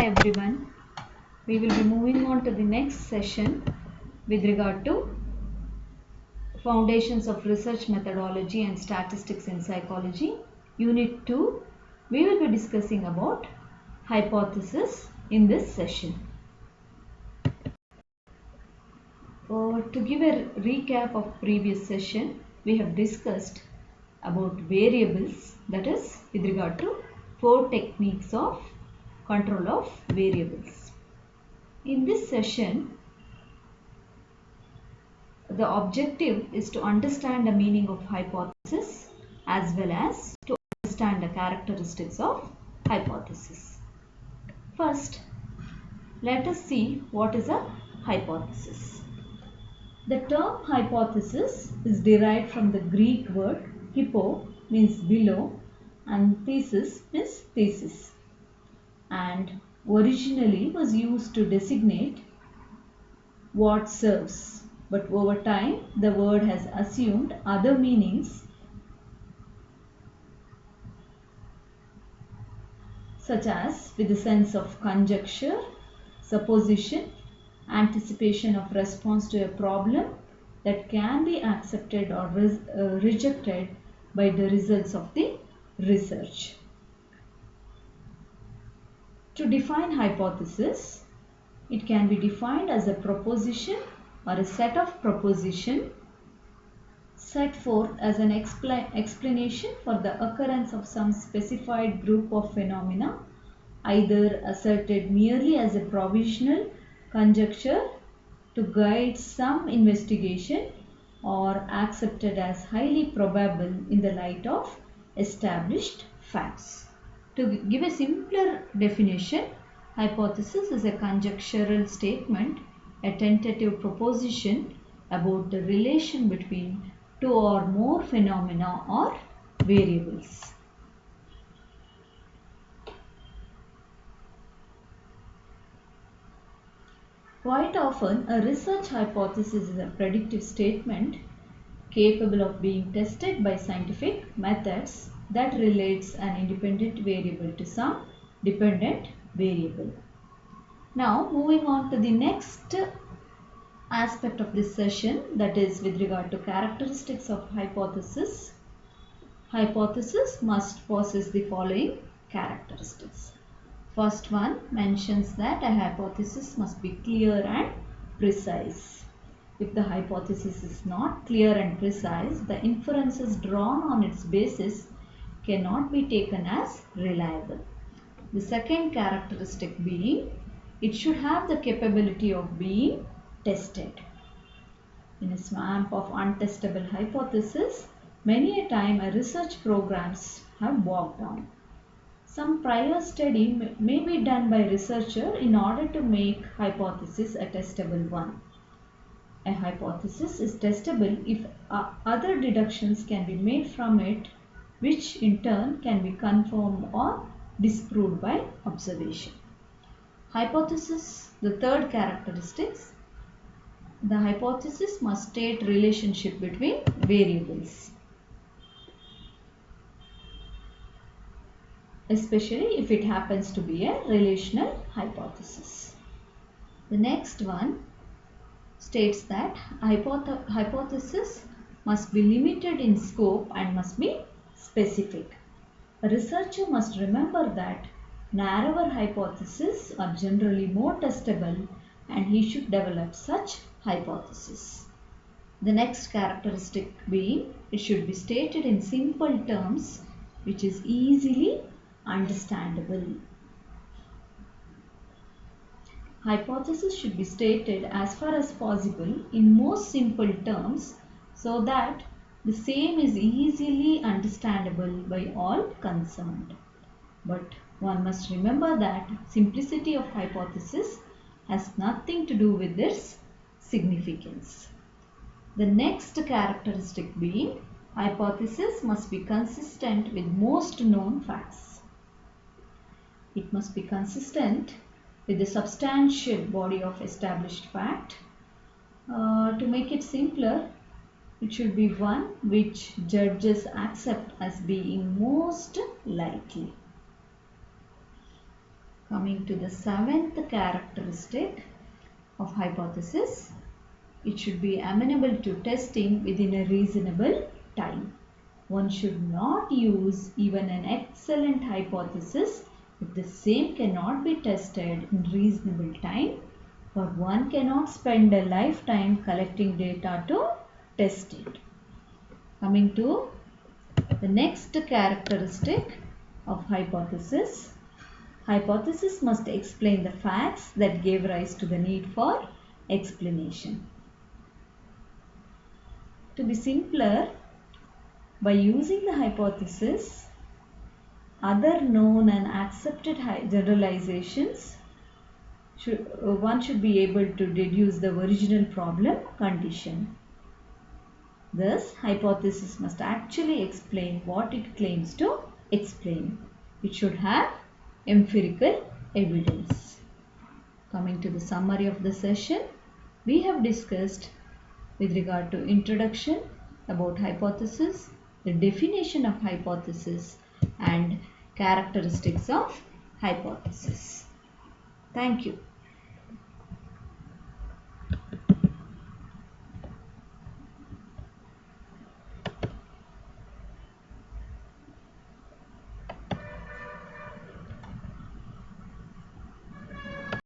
everyone. We will be moving on to the next session with regard to Foundations of Research Methodology and Statistics in Psychology. Unit 2. We will be discussing about hypothesis in this session. To give a recap of previous session, we have discussed about variables, that is with regard to 4 techniques of control of variables. In this session, the objective is to understand the meaning of hypothesis as well as to understand the characteristics of hypothesis. First, let us see what is a hypothesis. The term hypothesis is derived from the Greek word hypo, means below, and thesis means thesis, and originally was used to designate what serves, but over time the word has assumed other meanings such as with the sense of conjecture, supposition, anticipation of response to a problem that can be accepted or rejected by the results of the research. To define hypothesis, it can be defined as a proposition or a set of proposition set forth as an explanation for the occurrence of some specified group of phenomena, either asserted merely as a provisional conjecture to guide some investigation or accepted as highly probable in the light of established facts. To give a simpler definition, hypothesis is a conjectural statement, a tentative proposition about the relation between two or more phenomena or variables. Quite often, a research hypothesis is a predictive statement capable of being tested by scientific methods that relates an independent variable to some dependent variable. Now, moving on to the next aspect of this session, that is with regard to characteristics of hypothesis. Hypothesis must possess the following characteristics. First one mentions that a hypothesis must be clear and precise. If the hypothesis is not clear and precise, the inferences drawn on its basis cannot be taken as reliable. The second characteristic being, it should have the capability of being tested. In a swamp of untestable hypotheses, many a time a research programs have bogged down. Some prior study may be done by researcher in order to make hypothesis a testable one. A hypothesis is testable if other deductions can be made from it, which in turn can be confirmed or disproved by observation. Hypothesis, the third characteristics, the hypothesis must state relationship between variables, especially if it happens to be a relational hypothesis. The next one states that hypothesis must be limited in scope and must be specific. A researcher must remember that narrower hypotheses are generally more testable, and he should develop such hypothesis. The next characteristic being, it should be stated in simple terms which is easily understandable. Hypothesis should be stated as far as possible in most simple terms so that the same is easily understandable by all concerned. But one must remember that simplicity of hypothesis has nothing to do with its significance. The next characteristic being, hypothesis must be consistent with most known facts. It must be consistent with the substantial body of established fact. To make it simpler, it should be one which judges accept as being most likely. Coming to the seventh characteristic of hypothesis, it should be amenable to testing within a reasonable time. One should not use even an excellent hypothesis if the same cannot be tested in reasonable time, for one cannot spend a lifetime collecting data to test it. Coming to the next characteristic of hypothesis. Hypothesis must explain the facts that gave rise to the need for explanation. To be simpler, by using the hypothesis, other known and accepted generalizations, one should be able to deduce the original problem condition. Thus, hypothesis must actually explain what it claims to explain. It should have empirical evidence. Coming to the summary of the session, we have discussed with regard to introduction about hypothesis, the definition of hypothesis, and characteristics of hypothesis. Thank you.